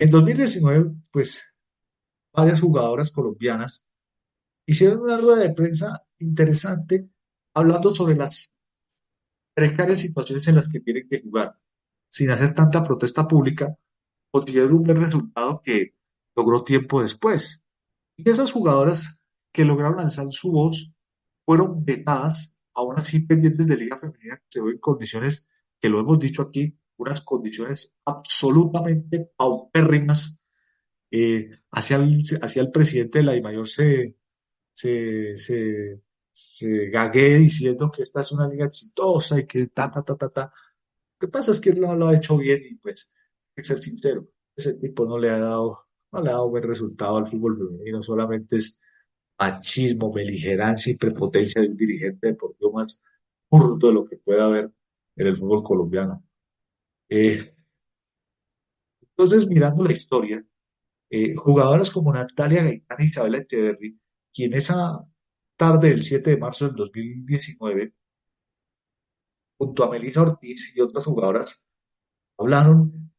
En 2019, pues varias jugadoras colombianas hicieron una rueda de prensa interesante hablando sobre las precarias situaciones en las que tienen que jugar, sin hacer tanta protesta pública, consiguieron un buen resultado que logró tiempo después. Y esas jugadoras que lograron alzar su voz fueron vetadas, aún así pendientes de Liga Femenina, que se ve en condiciones, que lo hemos dicho aquí, unas condiciones absolutamente paupérrimas. Hacia el presidente de la DIMAYOR se, se, se gaguee diciendo que esta es una liga exitosa y que ta, ta, ta, ta, ta. Lo que pasa es que él no lo ha hecho bien y pues, hay que ser sincero, ese tipo no le ha dado buen resultado al fútbol femenino, solamente es machismo, beligerancia y prepotencia de un dirigente deportivo más burdo de lo que pueda haber en el fútbol colombiano. Eh, entonces, mirando la historia, jugadoras como Natalia Gaitán e Isabela Echeverry, quien esa tarde del 7 de marzo del 2019, junto a Melissa Ortiz y otras jugadoras, hablaron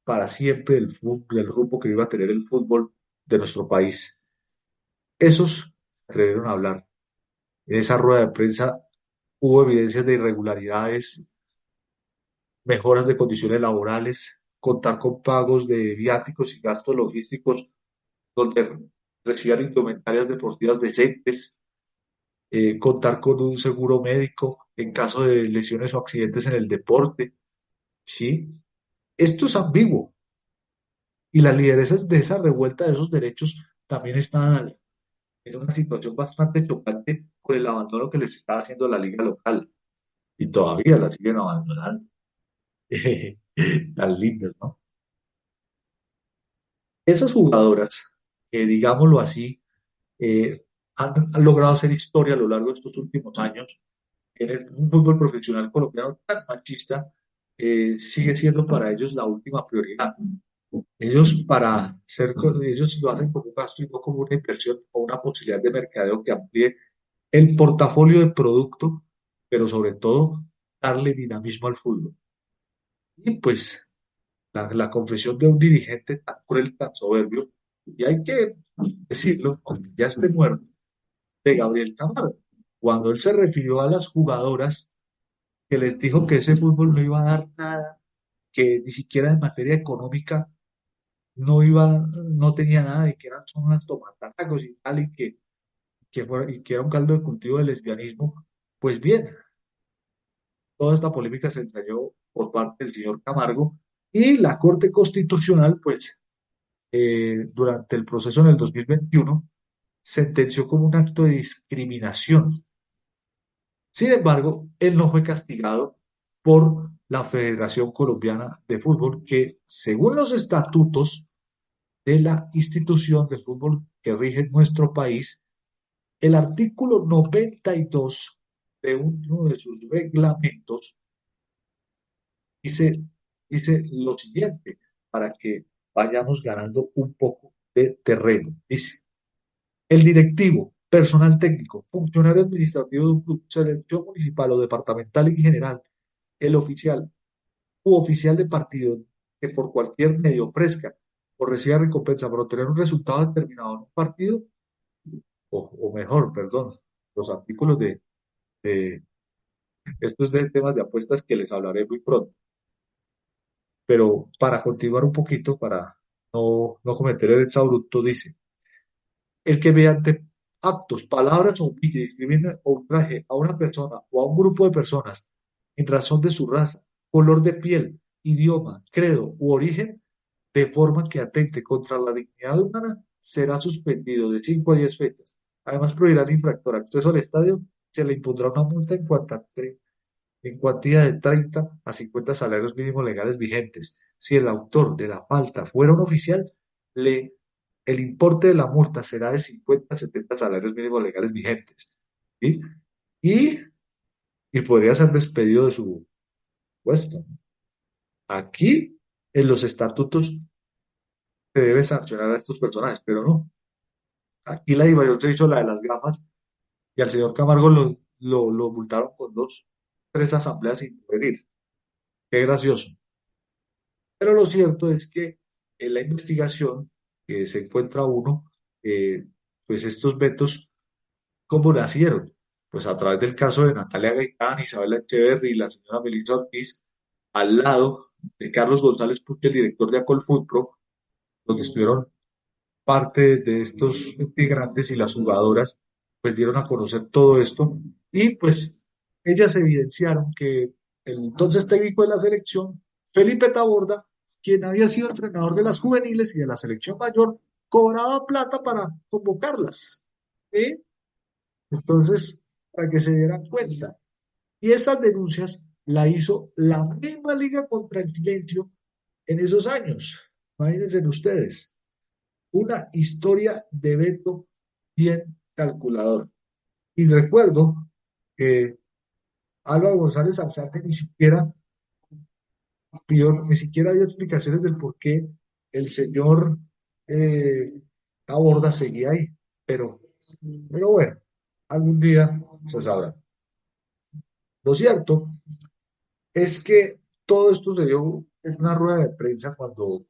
para siempre del fútbol, del rumbo que iba a tener el fútbol de nuestro país. Esos se atrevieron a hablar. En esa rueda de prensa hubo evidencias de irregularidades, mejoras de condiciones laborales, contar con pagos de viáticos y gastos logísticos donde recibían indumentarias deportivas decentes, contar con un seguro médico en caso de lesiones o accidentes en el deporte. ¿Sí? Esto es ambiguo y las lideresas de esa revuelta de esos derechos también están en una situación bastante chocante con el abandono que les está haciendo la liga local y todavía la siguen abandonando. Tan lindas, ¿no? Esas jugadoras, digámoslo así, eh, han logrado hacer historia a lo largo de estos últimos años en un fútbol profesional colombiano tan machista, sigue siendo para ellos la última prioridad. Ellos lo hacen como un gasto y no como una inversión o una posibilidad de mercadeo que amplíe el portafolio de producto, pero sobre todo darle dinamismo al fútbol. Y pues la confesión de un dirigente tan cruel, tan soberbio, y hay que decirlo, aunque ya esté muerto, de Gabriel Camargo, cuando él se refirió a las jugadoras que les dijo que ese fútbol no iba a dar nada, que ni siquiera en materia económica no tenía nada, y que eran son unas tomatacos y tal, y que era un caldo de cultivo del lesbianismo. Pues bien, toda esta polémica se ensayó por parte del señor Camargo y la Corte Constitucional, pues, durante el proceso en el 2021, sentenció como un acto de discriminación. Sin embargo, él no fue castigado por la Federación Colombiana de Fútbol, que según los estatutos de la institución de fútbol que rige nuestro país, el artículo 92 de uno de sus reglamentos dice, dice lo siguiente, para que vayamos ganando un poco de terreno. Dice, el directivo, personal técnico, funcionario administrativo de un club, selección municipal o departamental en general, el oficial u oficial de partido que por cualquier medio ofrezca o reciba recompensa por obtener un resultado determinado en un partido, o mejor, perdón, los artículos de estos de temas de apuestas que les hablaré muy pronto. Pero para continuar un poquito, para no cometer el exabrupto, dice, el que mediante actos, palabras o humille, discrimine o ultraje a una persona o a un grupo de personas en razón de su raza, color de piel, idioma, credo u origen, de forma que atente contra la dignidad humana, será suspendido de 5 a 10 fechas. Además, prohibirá al infractor acceso al estadio, se le impondrá una multa en cuantía de 30 a 50 salarios mínimos legales vigentes. Si el autor de la falta fuera un oficial, le, el importe de la multa será de 50 a 70 salarios mínimos legales vigentes. ¿Sí? Y, y podría ser despedido de su puesto. Aquí, en los estatutos, se debe sancionar a estos personajes, pero no. Aquí la Dimayor se hizo la de las gafas y al señor Camargo lo multaron con tres asambleas sin poder ir. Qué gracioso. Pero lo cierto es que en la investigación se encuentra uno, eh, pues estos vetos, ¿cómo nacieron? Pues a través del caso de Natalia Gaitán, Isabela Echeverry y la señora Melissa Ortiz, al lado de Carlos González Puche, el director de Acolfutro, donde estuvieron parte de estos integrantes y las jugadoras, pues dieron a conocer todo esto y pues ellas evidenciaron que el entonces técnico de la selección, Felipe Taborda, quien había sido entrenador de las juveniles y de la selección mayor, cobraba plata para convocarlas. ¿Sí? Entonces, para que se dieran cuenta. Y esas denuncias la hizo la misma Liga contra el Silencio en esos años. Imagínense ustedes, una historia de veto bien calculador. Y recuerdo que Álvaro González Alzate ni siquiera dio explicaciones del por qué el señor eh, Taborda seguía ahí. Pero, pero bueno, algún día se sabrá. Lo cierto es que todo esto se dio en una rueda de prensa cuando el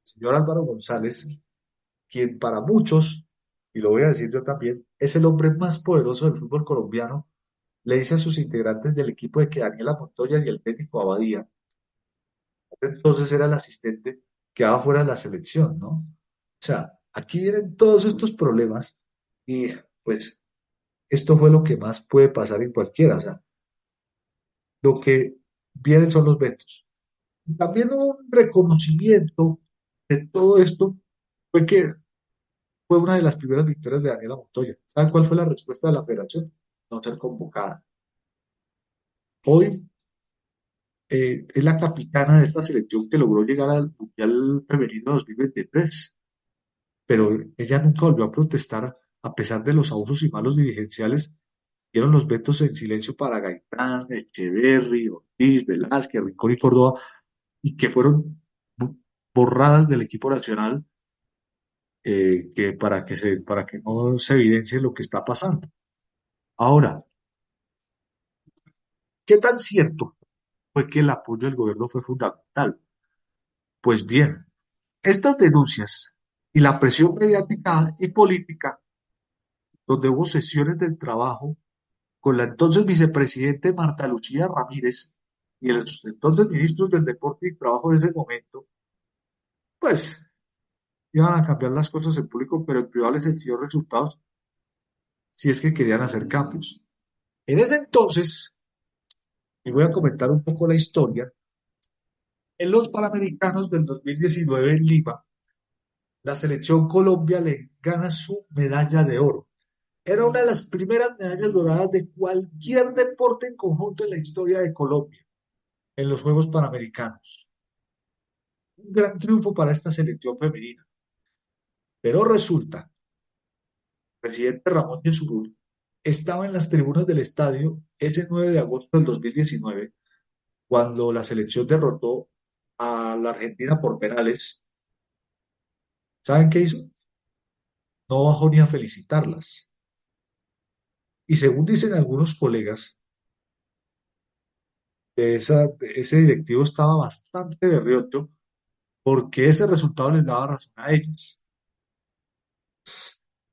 señor Álvaro González, quien para muchos, y lo voy a decir yo también, es el hombre más poderoso del fútbol colombiano, le dice a sus integrantes del equipo de que Daniela Montoya y el técnico Abadía, entonces era el asistente, quedaba fuera de la selección, ¿no? O sea, aquí vienen todos estos problemas y pues esto fue lo que más puede pasar en cualquiera, o sea, lo que vienen son los vetos. También hubo un reconocimiento de todo esto, fue que fue una de las primeras victorias de Daniela Montoya. ¿Saben cuál fue la respuesta de la federación? No ser convocada. Hoy es la capitana de esta selección que logró llegar al Mundial Femenino 2023, pero ella nunca volvió a protestar a pesar de los abusos y malos dirigenciales. Dieron los vetos en silencio para Gaitán, Echeverry, Ortiz, Velázquez, Rincón y Córdoba, y que fueron borradas del equipo nacional para que no se evidencie lo que está pasando. Ahora, ¿qué tan cierto fue que el apoyo del gobierno fue fundamental? Pues bien, estas denuncias y la presión mediática y política, donde hubo sesiones del trabajo con la entonces vicepresidente Marta Lucía Ramírez y los entonces ministros del Deporte y Trabajo de ese momento, pues iban a cambiar las cosas en público, pero en privado les exigió resultados si es que querían hacer cambios. En ese entonces, y voy a comentar un poco la historia, en los Panamericanos del 2019 en Lima, la selección Colombia le gana su medalla de oro. Era una de las primeras medallas doradas de cualquier deporte en conjunto en la historia de Colombia, en los Juegos Panamericanos. Un gran triunfo para esta selección femenina. Pero resulta, el presidente Ramón Yesurún estaba en las tribunas del estadio ese 9 de agosto del 2019, cuando la selección derrotó a la Argentina por penales. ¿Saben qué hizo? No bajó ni a felicitarlas. Y según dicen algunos colegas, ese directivo estaba bastante berriocho porque ese resultado les daba razón a ellas.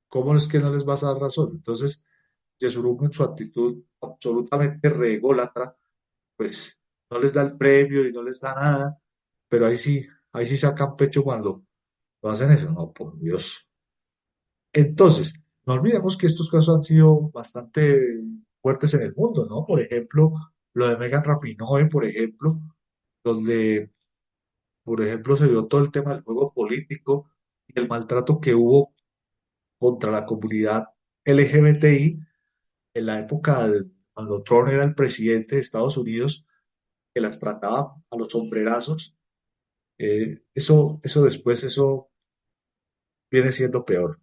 ¿Cómo es que no les vas a dar razón? Entonces, Yesurum en su actitud absolutamente rególatra, pues no les da el premio y no les da nada, pero ahí sí sacan pecho cuando lo hacen eso, no, por Dios. Entonces, no olvidemos que estos casos han sido bastante fuertes en el mundo, ¿no? Por ejemplo, lo de Megan Rapinoe, por ejemplo, donde, por ejemplo, se vio todo el tema del juego político y el maltrato que hubo contra la comunidad LGBTI en la época cuando Trump era el presidente de Estados Unidos, que las trataba a los sombrerazos. Eso viene siendo peor.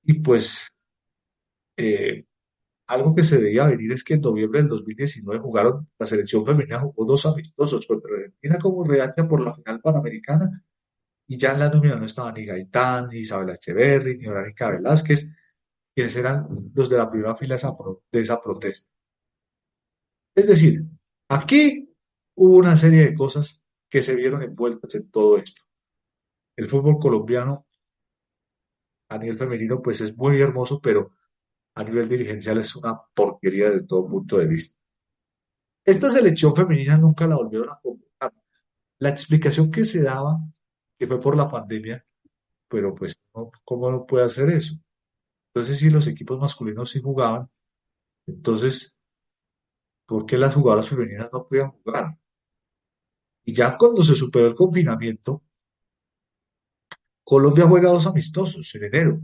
Y pues, eh, algo que se debía venir es que en noviembre del 2019 la selección femenina jugó dos amistosos contra Argentina como revancha por la final panamericana y ya en la nómina no estaban ni Gaitán, ni Isabel Echeverry, ni Verónica Velázquez, quienes eran los de la primera fila de esa protesta. Es decir, aquí hubo una serie de cosas que se vieron envueltas en todo esto. El fútbol colombiano a nivel femenino pues es muy hermoso, pero a nivel dirigencial es una porquería de todo punto de vista. Esta selección femenina nunca la volvieron a convocar. La explicación que se daba, que fue por la pandemia, pero pues ¿cómo no puede hacer eso? Entonces, si los equipos masculinos sí jugaban, entonces, ¿por qué las jugadoras femeninas no podían jugar? Y ya cuando se superó el confinamiento, Colombia juega dos amistosos en enero,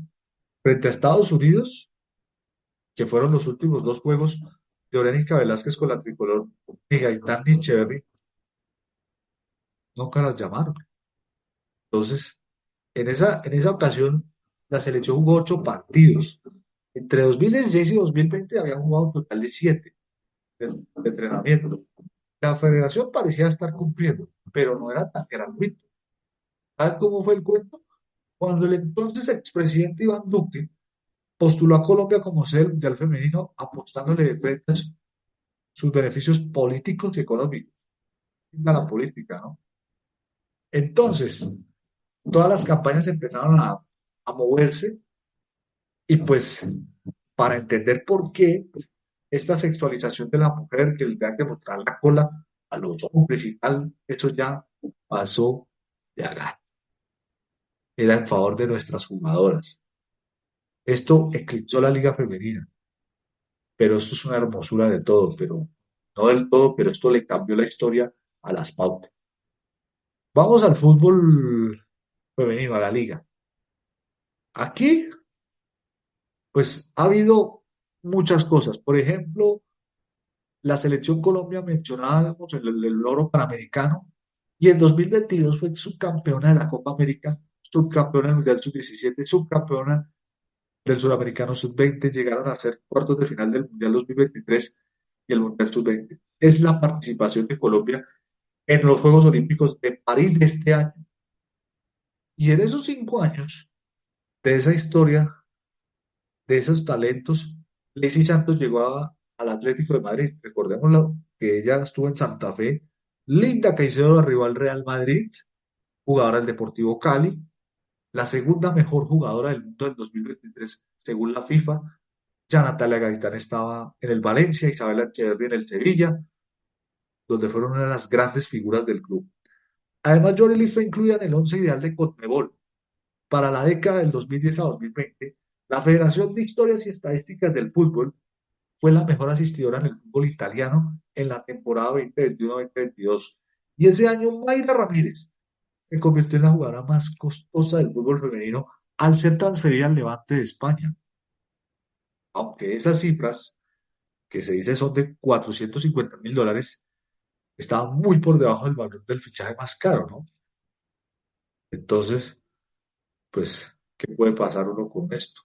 frente a Estados Unidos, que fueron los últimos dos juegos de Orénica Velázquez con la tricolor, ni Gaitán ni Echeverri, nunca las llamaron. Entonces, en esa ocasión, la selección jugó 8 partidos. Entre 2016 y 2020 habían jugado un total de 7 de entrenamiento. La federación parecía estar cumpliendo, pero no era tan gratuito. ¿Sabes cómo fue el cuento? Cuando el entonces expresidente Iván Duque postuló a Colombia como sede del Mundial Femenino, apostándole de frente a sus beneficios políticos y económicos a la política, ¿no? Entonces, todas las campañas empezaron a moverse y pues para entender por qué esta sexualización de la mujer que le tenga que mostrar la cola a los hombres y tal, eso ya pasó de acá. Era en favor de nuestras jugadoras. Esto eclipsó la liga femenina, pero esto es una hermosura de todo, pero no del todo, pero esto le cambió la historia a las pautas. Vamos al fútbol femenino, a la liga. Aquí, pues ha habido muchas cosas. Por ejemplo, la selección Colombia mencionábamos el oro panamericano y en 2022 fue subcampeona de la Copa América, subcampeona del Mundial Sub-17, subcampeona del Suramericano Sub-20, llegaron a ser cuartos de final del Mundial 2023 y el Mundial Sub-20. Es la participación de Colombia en los Juegos Olímpicos de París de este año. Y en esos 5 años de esa historia, de esos talentos, Lacey Santos llegó al Atlético de Madrid. Recordémoslo que ella estuvo en Santa Fe. Linda Caicedo arribó al Real Madrid, jugadora del Deportivo Cali, la segunda mejor jugadora del mundo del 2023 según la FIFA. Ya Natalia Gaitán estaba en el Valencia, Isabela Echeverri en el Sevilla, donde fueron una de las grandes figuras del club. Además, Yoreli fue incluida en el once ideal de Conmebol para la década del 2010 a 2020. La Federación de Historias y Estadísticas del Fútbol fue la mejor asistidora en el fútbol italiano en la temporada 2021-2022. Y ese año Mayra Ramírez se convirtió en la jugadora más costosa del fútbol femenino al ser transferida al Levante de España. Aunque esas cifras que se dice son de $450.000, estaban muy por debajo del valor del fichaje más caro, ¿no? Entonces, pues, ¿qué puede pasar uno con esto?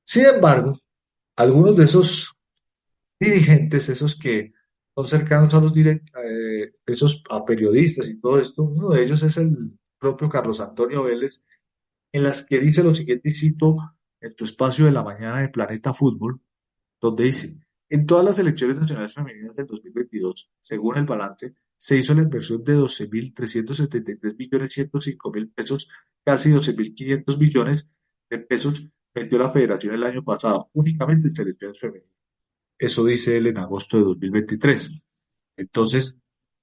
Sin embargo, algunos de esos dirigentes, esos que son cercanos a esos a periodistas y todo esto, uno de ellos es el propio Carlos Antonio Vélez, en las que dice lo siguiente, y cito en su espacio de la mañana de Planeta Fútbol, donde dice, en todas las elecciones nacionales femeninas del 2022, según el balance, se hizo la inversión de 12.373.105.000 pesos, casi 12.500 millones de pesos metió la federación el año pasado, únicamente en selecciones femeninas. Eso dice él en agosto de 2023. Entonces,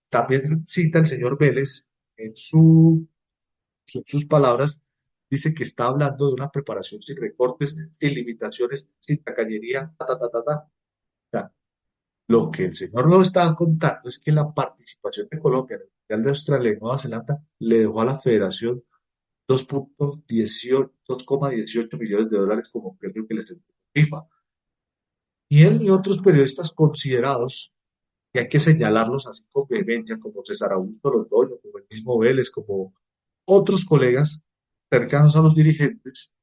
también cita el señor Vélez en sus palabras, dice que está hablando de una preparación sin recortes, sin limitaciones, sin tacañería, ta, ta, ta, ta, ta. O sea, lo que el señor nos estaba contando es que la participación de Colombia en el Mundial de Australia y Nueva Zelanda le dejó a la federación 2,18 millones de dólares como premio que les entregó FIFA. Ni él ni otros periodistas considerados, y hay que señalarlos así con vehemencia, como César Augusto Londoño, como el mismo Vélez, como otros colegas cercanos a los dirigentes,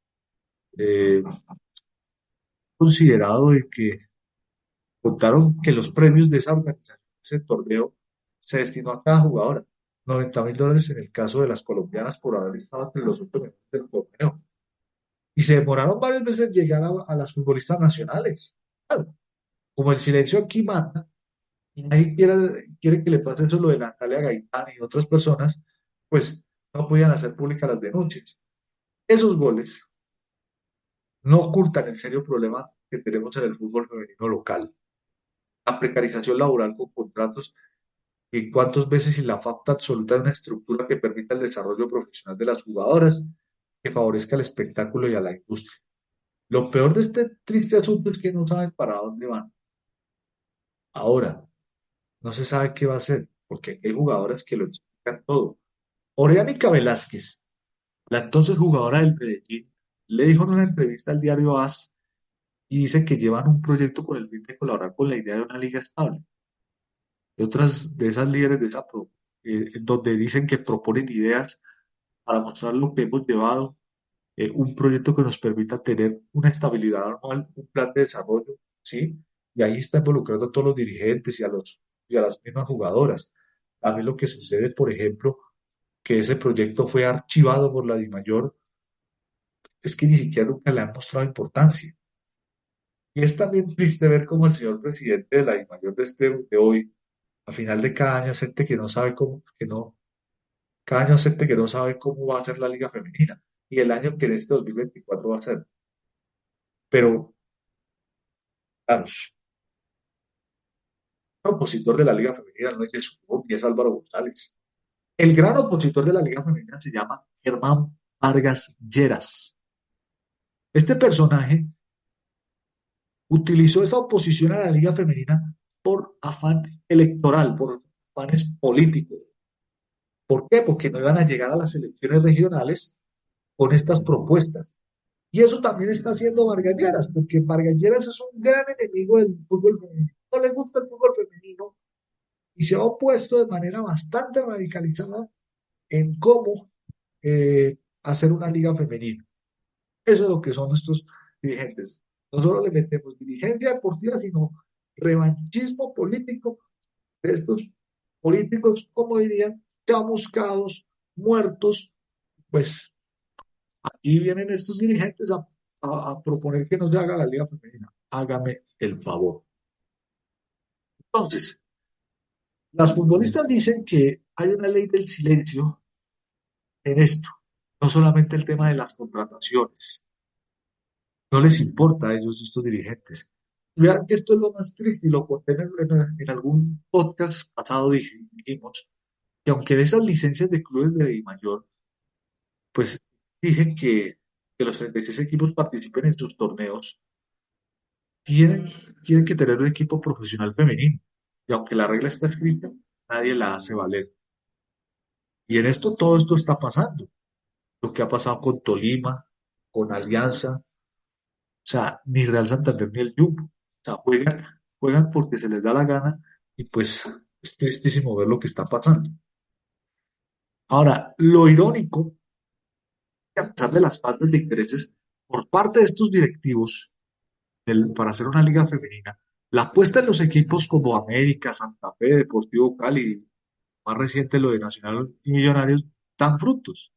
eh, considerado de que contaron que los premios de esa organización, de ese torneo, se destinó a cada jugadora. $90.000 en el caso de las colombianas por haber estado entre los 8 mejores del torneo. Y se demoraron varias veces en llegar a las futbolistas nacionales. Claro, como el silencio aquí manda, y nadie quiere que le pase eso lo de Natalia Gaitán y otras personas, pues no podían hacer públicas las denuncias. Esos goles no ocultan el serio problema que tenemos en el fútbol femenino local. La precarización laboral con contratos y cuántas veces sin la falta absoluta de una estructura que permita el desarrollo profesional de las jugadoras, que favorezca el espectáculo y a la industria. Lo peor de este triste asunto es que no saben para dónde van. Ahora, no se sabe qué va a hacer, porque hay jugadoras que lo explican todo. Oreánica Velázquez, la entonces jugadora del Medellín, le dijo en una entrevista al diario AS y dice que llevan un proyecto con el fin de colaborar con la idea de una liga estable. Y otras de esas líderes de esa donde dicen que proponen ideas para mostrar lo que hemos llevado, un proyecto que nos permita tener una estabilidad anual, un plan de desarrollo, ¿sí? Y ahí está involucrando a todos los dirigentes y a las mismas jugadoras. A mí lo que sucede, por ejemplo, que ese proyecto fue archivado por la DIMAYOR, es que ni siquiera nunca le han mostrado importancia. Y es también triste ver cómo el señor presidente de la DIMAYOR de hoy, a final de cada año, acepte que no sabe cómo, que no, cada año acepte que no sabe cómo va a ser la liga femenina y el año que en este 2024 va a ser. Pero, claro, el opositor de la liga femenina no es Jesús ni es Álvaro González. El gran opositor de la liga femenina se llama Germán Vargas Lleras. Este personaje utilizó esa oposición a la liga femenina por afán electoral, por afanes políticos. ¿Por qué? Porque no iban a llegar a las elecciones regionales con estas propuestas. Y eso también está haciendo Vargas Lleras, porque Vargas Lleras es un gran enemigo del fútbol femenino. No le gusta el fútbol femenino y se ha opuesto de manera bastante radicalizada en cómo hacer una liga femenina. Eso es lo que son nuestros dirigentes. No solo le metemos dirigencia deportiva, sino revanchismo político de estos políticos, como dirían, chamuscados, muertos. Pues aquí vienen estos dirigentes a proponer que no se haga la liga femenina. Hágame el favor. Entonces, las futbolistas dicen que hay una ley del silencio en esto, no solamente el tema de las contrataciones. No les importa a ellos, estos dirigentes. Vean que esto es lo más triste y lo conté en algún podcast pasado, dijimos que aunque de esas licencias de clubes de mayor, pues dije que los 36 equipos participen en sus torneos, tienen, tienen que tener un equipo profesional femenino. Y aunque la regla está escrita, nadie la hace valer. Y en esto todo esto está pasando. Lo que ha pasado con Tolima, con Alianza, o sea, ni Real Santander ni el Jumbo. O sea, juegan porque se les da la gana y pues es tristísimo ver lo que está pasando. Ahora, lo irónico, que a pesar de las faltas de intereses por parte de estos directivos para hacer una liga femenina, la apuesta en los equipos como América, Santa Fe, Deportivo Cali, más reciente lo de Nacional y Millonarios, dan frutos.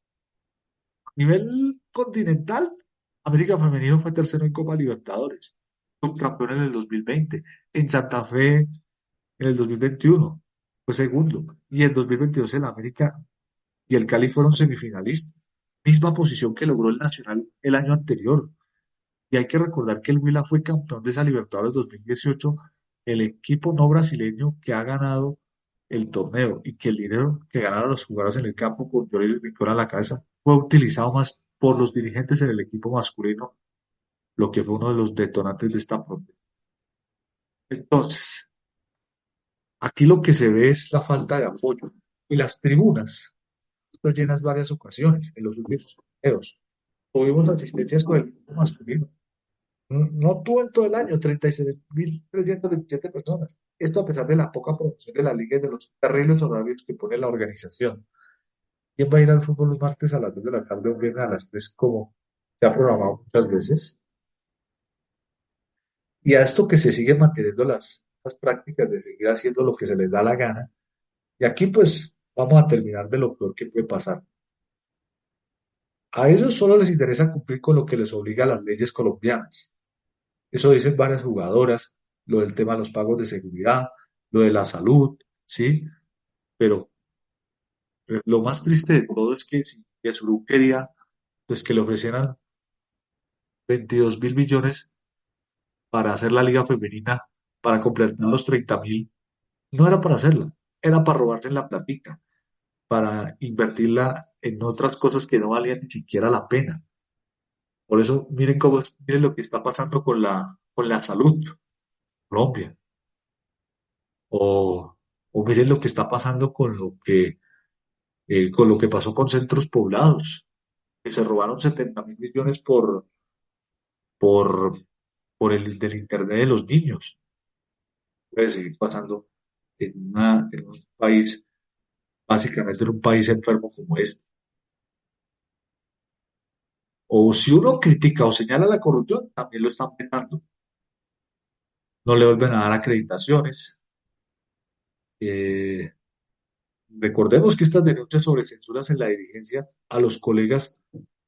A nivel continental, América Femenino fue tercero en Copa Libertadores, subcampeón en el 2020, en Santa Fe en el 2021 fue segundo, y en 2022 el América y el Cali fueron semifinalistas, misma posición que logró el Nacional el año anterior. Y hay que recordar que el Huila fue campeón de esa Libertadores 2018, el equipo no brasileño que ha ganado el torneo y que el dinero que ganaron los jugadores en el campo con Lloris Victoria a la cabeza fue utilizado más por los dirigentes en el equipo masculino, lo que fue uno de los detonantes de esta protesta. Entonces, aquí lo que se ve es la falta de apoyo y las tribunas están llenas varias ocasiones en los últimos torneos. Tuvimos asistencias con el equipo masculino. No tuvo en todo el año 36.327 personas. Esto a pesar de la poca promoción de la liga y de los terribles horarios que pone la organización. ¿Quién va a ir al fútbol los martes a las 2 de la tarde o viernes a las 3 como se ha programado muchas veces? Y a esto que se siguen manteniendo las prácticas de seguir haciendo lo que se les da la gana. Y aquí pues vamos a terminar de lo peor que puede pasar. A ellos solo les interesa cumplir con lo que les obliga a las leyes colombianas. Eso dicen varias jugadoras, lo del tema de los pagos de seguridad, lo de la salud, ¿sí? Pero Lo más triste de todo es que si Yesurún quería, pues que le ofrecieran 22.000 millones para hacer la liga femenina, para completar los 30.000, no era para hacerla, era para robarse la platica, para invertirla en otras cosas que no valían ni siquiera la pena. Por eso, miren miren lo que está pasando con la salud, Colombia, o, o miren lo que está pasando con lo que pasó con centros poblados, que se robaron 70.000 millones por, por el del internet de los niños. Puede seguir pasando en un país, básicamente en un país enfermo como este. O si uno critica o señala la corrupción, también lo están petando. No le vuelven a dar acreditaciones. Eh, Recordemos que estas denuncias sobre censuras en la dirigencia a los colegas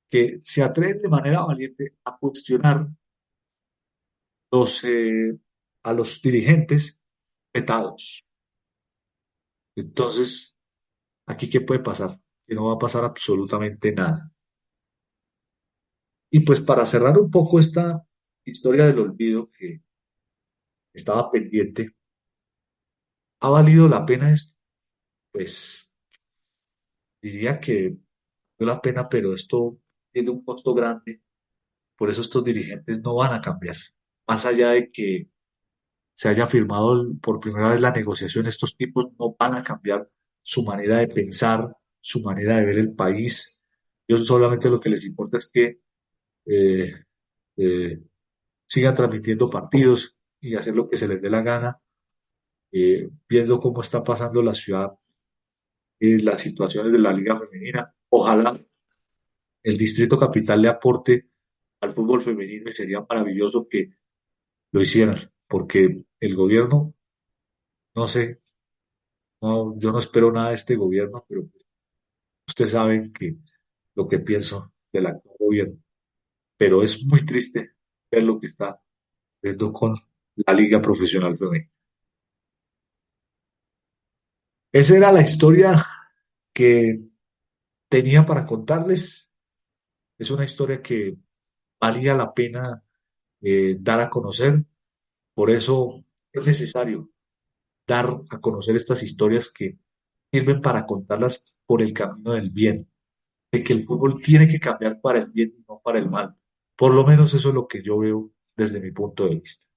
que se atreven de manera valiente a cuestionar los, a los dirigentes petados. Entonces, ¿aquí qué puede pasar? Que no va a pasar absolutamente nada. Y pues para cerrar un poco esta historia del olvido que estaba pendiente, ¿ha valido la pena esto? Pues diría que valió la pena, pero esto tiene un costo grande, por eso estos dirigentes no van a cambiar. Más allá de que se haya firmado por primera vez la negociación, estos tipos no van a cambiar su manera de pensar, su manera de ver el país. Ellos solamente lo que les importa es que eh, eh, sigan transmitiendo partidos y hacer lo que se les dé la gana, viendo cómo está pasando la ciudad, las situaciones de la Liga Femenina. Ojalá el Distrito Capital le aporte al fútbol femenino y sería maravilloso que lo hicieran, porque el gobierno, no sé, no, yo no espero nada de este gobierno, pero ustedes saben que lo que pienso del actual gobierno, pero es muy triste ver lo que está viendo con la Liga Profesional Femenina. Esa era la historia que tenía para contarles. Es una historia que valía la pena dar a conocer. Por eso es necesario dar a conocer estas historias que sirven para contarlas por el camino del bien, de que el fútbol tiene que cambiar para el bien y no para el mal. Por lo menos eso es lo que yo veo desde mi punto de vista.